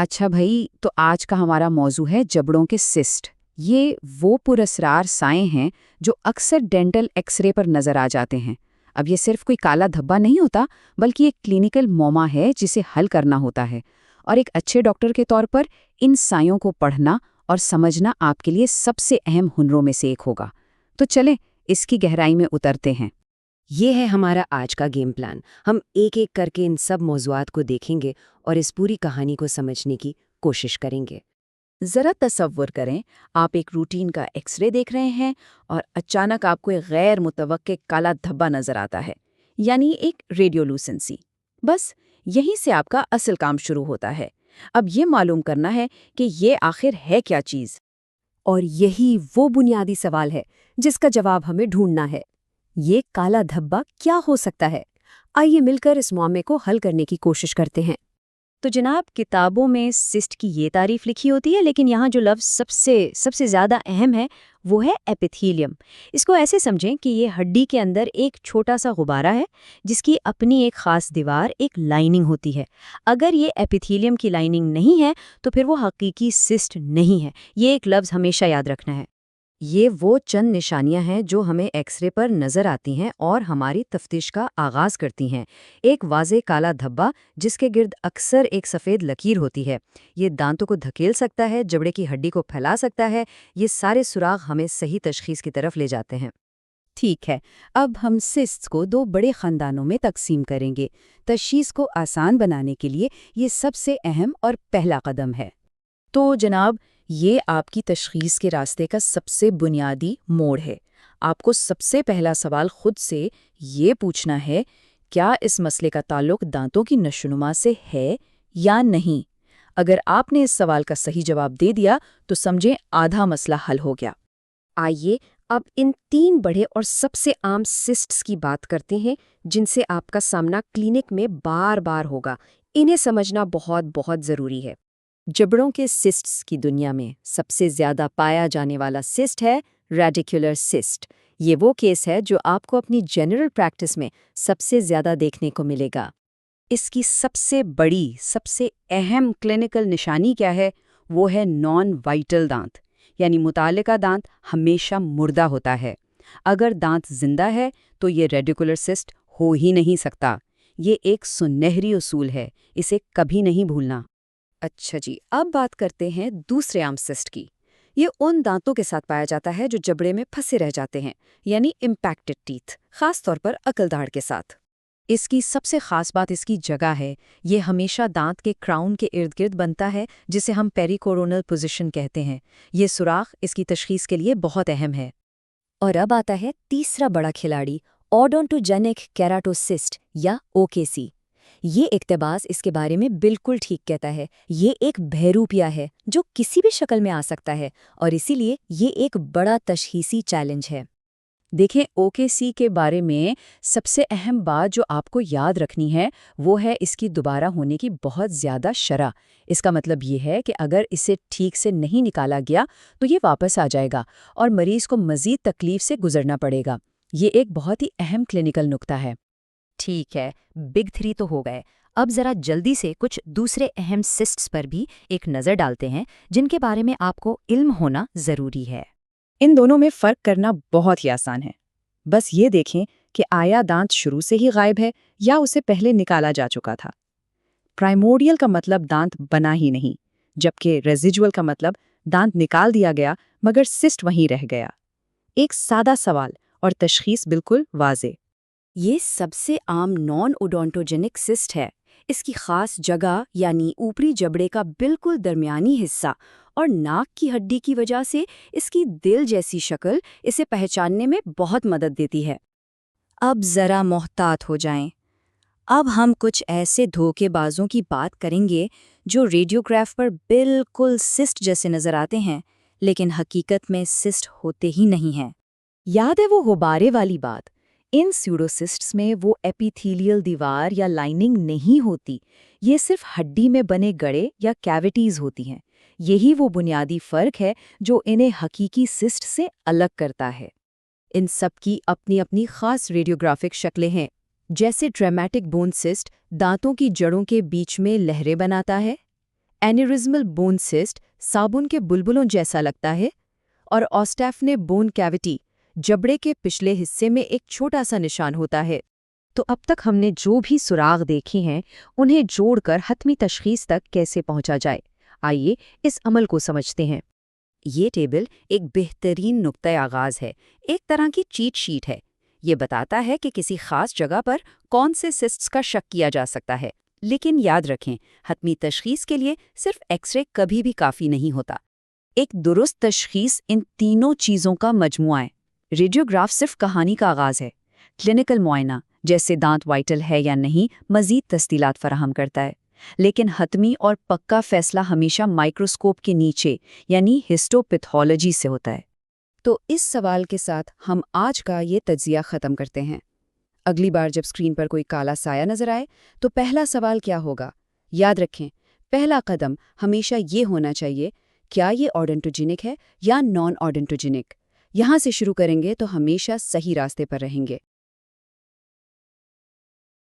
अच्छा भाई, तो आज का हमारा मौजू है जबड़ों के सिस्ट। ये वो पुरस्रार साए हैं जो अक्सर डेंटल एक्सरे पर नजर आ जाते हैं। अब ये सिर्फ कोई काला धब्बा नहीं होता, बल्कि एक क्लिनिकल मौमा है जिसे हल करना होता है। और एक अच्छे डॉक्टर के तौर पर इन सायों को पढ़ना और समझना आपके लिए सबसे अहम हुनरों में से एक होगा। तो चलें इसकी गहराई में उतरते हैं। ये है हमारा आज का गेम प्लान। हम एक एक करके इन सब मौज़ूआत को देखेंगे और इस पूरी कहानी को समझने की कोशिश करेंगे। ज़रा तसव्वुर करें, आप एक रूटीन का एक्सरे देख रहे हैं और अचानक आपको एक गैर मुतवक्के काला धब्बा नज़र आता है, यानी एक रेडियोलूसेंसी। बस यहीं से आपका असल काम शुरू होता है। अब ये मालूम करना है कि ये आखिर है क्या चीज़। और यही वो बुनियादी सवाल है जिसका जवाब हमें ढूंढना है। ये काला धब्बा क्या हो सकता है? आइए मिलकर इस मामले को हल करने की कोशिश करते हैं। तो जनाब, किताबों में सिस्ट की ये तारीफ लिखी होती है, लेकिन यहाँ जो लफ्ज़ सबसे सबसे ज़्यादा अहम है वो है एपिथेलियम। इसको ऐसे समझें कि ये हड्डी के अंदर एक छोटा सा गुब्बारा है जिसकी अपनी एक ख़ास दीवार, एक लाइनिंग होती है। अगर ये एपिथेलियम की लाइनिंग नहीं है तो फिर वो हकीकी सिस्ट नहीं है। ये एक लफ्ज़ हमेशा याद रखना है। ये वो चंद निशानियां हैं जो हमें एक्सरे पर नजर आती हैं और हमारी तफ्तीश का आगाज करती हैं। एक वाज़े काला धब्बा जिसके गिर्द अक्सर एक सफ़ेद लकीर होती है। ये दांतों को धकेल सकता है, जबड़े की हड्डी को फैला सकता है। ये सारे सुराग हमें सही तशखीस की तरफ ले जाते हैं। ठीक है, अब हम सिस्ट्स को दो बड़े ख़ानदानों में तकसीम करेंगे। तशखीस को आसान बनाने के लिए ये सबसे अहम और पहला कदम है। तो जनाब, ये आपकी तशखीस के रास्ते का सबसे बुनियादी मोड़ है। आपको सबसे पहला सवाल खुद से ये पूछना है, क्या इस मसले का ताल्लुक दांतों की नशोनुमा से है या नहीं? अगर आपने इस सवाल का सही जवाब दे दिया तो समझें आधा मसला हल हो गया। आइए अब इन 3 बड़े और सबसे आम सिस्ट्स की बात करते हैं जिनसे आपका सामना क्लिनिक में बार बार होगा। इन्हें समझना बहुत बहुत ज़रूरी है। जबड़ों के सिस्ट्स की दुनिया में सबसे ज़्यादा पाया जाने वाला सिस्ट है रेडिकुलर सिस्ट। ये वो केस है जो आपको अपनी जनरल प्रैक्टिस में सबसे ज़्यादा देखने को मिलेगा। इसकी सबसे बड़ी, सबसे अहम क्लिनिकल निशानी क्या है? वो है नॉन वाइटल दांत, यानी मुतालिका दांत हमेशा मुर्दा होता है। अगर दांत जिंदा है तो ये रेडिकुलर सिस्ट हो ही नहीं सकता। ये एक सुनहरी उसूल है, इसे कभी नहीं भूलना। अच्छा जी, अब बात करते हैं दूसरे आम सिस्ट की। ये उन दांतों के साथ पाया जाता है जो जबड़े में फंसे रह जाते हैं, यानी इम्पैक्टेड टीथ, खास तौर पर अकलदाढ़ के साथ। इसकी सबसे खास बात इसकी जगह है। ये हमेशा दांत के क्राउन के इर्द गिर्द बनता है, जिसे हम पेरिकोरोनल पोजीशन कहते हैं। ये सुराख इसकी तशखीस के लिए बहुत अहम है। और अब आता है तीसरा बड़ा खिलाड़ी, ओडोंटोजेनिक केराटोसिस्ट या ओकेसी। ये इक्तबास इसके बारे में बिल्कुल ठीक कहता है। ये एक बहरूपिया है जो किसी भी शक्ल में आ सकता है और इसीलिए ये एक बड़ा तशखीसी चैलेंज है। देखें, ओकेसी के बारे में सबसे अहम बात जो आपको याद रखनी है वो है इसकी दोबारा होने की बहुत ज़्यादा शरह। इसका मतलब ये है कि अगर इसे ठीक से नहीं निकाला गया तो ये वापस आ जाएगा और मरीज़ को मज़ीद तकलीफ से गुजरना पड़ेगा। ये एक बहुत ही अहम क्लिनिकल नुक्ता है। ठीक है, बिग 3 तो हो गए। अब जरा जल्दी से कुछ दूसरे अहम सिस्ट्स पर भी एक नज़र डालते हैं जिनके बारे में आपको इल्म होना ज़रूरी है। इन दोनों में फ़र्क करना बहुत ही आसान है। बस ये देखें कि आया दांत शुरू से ही गायब है या उसे पहले निकाला जा चुका था। प्राइमोर्डियल का मतलब दांत बना ही नहीं, जबकि रेजिजुअल का मतलब दांत निकाल दिया गया मगर सिस्ट वहीं रह गया। एक सादा सवाल और तशखीस बिल्कुल वाज़े। ये सबसे आम नॉन ओडोंटोजेनिक सिस्ट है। इसकी खास जगह यानी ऊपरी जबड़े का बिल्कुल दरमियानी हिस्सा और नाक की हड्डी की वजह से इसकी दिल जैसी शक्ल इसे पहचानने में बहुत मदद देती है। अब ज़रा मोहतात हो जाएं। अब हम कुछ ऐसे धोखेबाजों की बात करेंगे जो रेडियोग्राफ पर बिल्कुल सिस्ट जैसे नज़र आते हैं, लेकिन हकीकत में सिस्ट होते ही नहीं हैं। याद है वो गुब्बारे वाली बात? इन स्यूडोसिस्ट्स में वो एपिथेलियल दीवार या लाइनिंग नहीं होती। ये सिर्फ हड्डी में बने गड़े या कैविटीज होती हैं। यही वो बुनियादी फ़र्क है जो इन्हें हकीकी सिस्ट से अलग करता है। इन सब की अपनी अपनी खास रेडियोग्राफिक शक्लें हैं। जैसे ड्रामेटिक बोन सिस्ट दांतों की जड़ों के बीच में लहरें बनाता है, اینیورزمل بون سسٹ صابن کے بلبلوں جیسا لگتا ہے، اور آسٹیفنے بون کیویٹی جبڑے کے پچھلے حصے میں ایک چھوٹا سا نشان ہوتا ہے۔ تو اب تک ہم نے جو بھی سراغ دیکھے ہیں انہیں جوڑ کر حتمی تشخیص تک کیسے پہنچا جائے، آئیے اس عمل کو سمجھتے ہیں۔ یہ ٹیبل ایک بہترین نقطۂ آغاز ہے، ایک طرح کی چیٹ شیٹ ہے۔ یہ بتاتا ہے کہ کسی خاص جگہ پر کون سے سسٹس کا شک کیا جا سکتا ہے، لیکن یاد رکھیں حتمی تشخیص کے لیے صرف ایکس رے کبھی بھی کافی نہیں ہوتا۔ ایک درست تشخیص ان تینوں چیزوں کا مجموعہ ہے۔ ریڈیوگراف صرف کہانی کا آغاز ہے، کلینکل معائنہ جیسے دانت وائٹل ہے یا نہیں مزید تفصیلات فراہم کرتا ہے، لیکن حتمی اور پکا فیصلہ ہمیشہ مائکروسکوپ کے نیچے یعنی ہسٹوپیتھولوجی سے ہوتا ہے۔ تو اس سوال کے ساتھ ہم آج کا یہ تجزیہ ختم کرتے ہیں۔ اگلی بار جب اسکرین پر کوئی کالا سایہ نظر آئے تو پہلا سوال کیا ہوگا؟ یاد رکھیں، پہلا قدم ہمیشہ یہ ہونا چاہیے، کیا یہ آڈنٹوجینک ہے یا نان آڈنٹوجینک؟ یہاں سے شروع کریں گے تو ہمیشہ صحیح راستے پر رہیں گے۔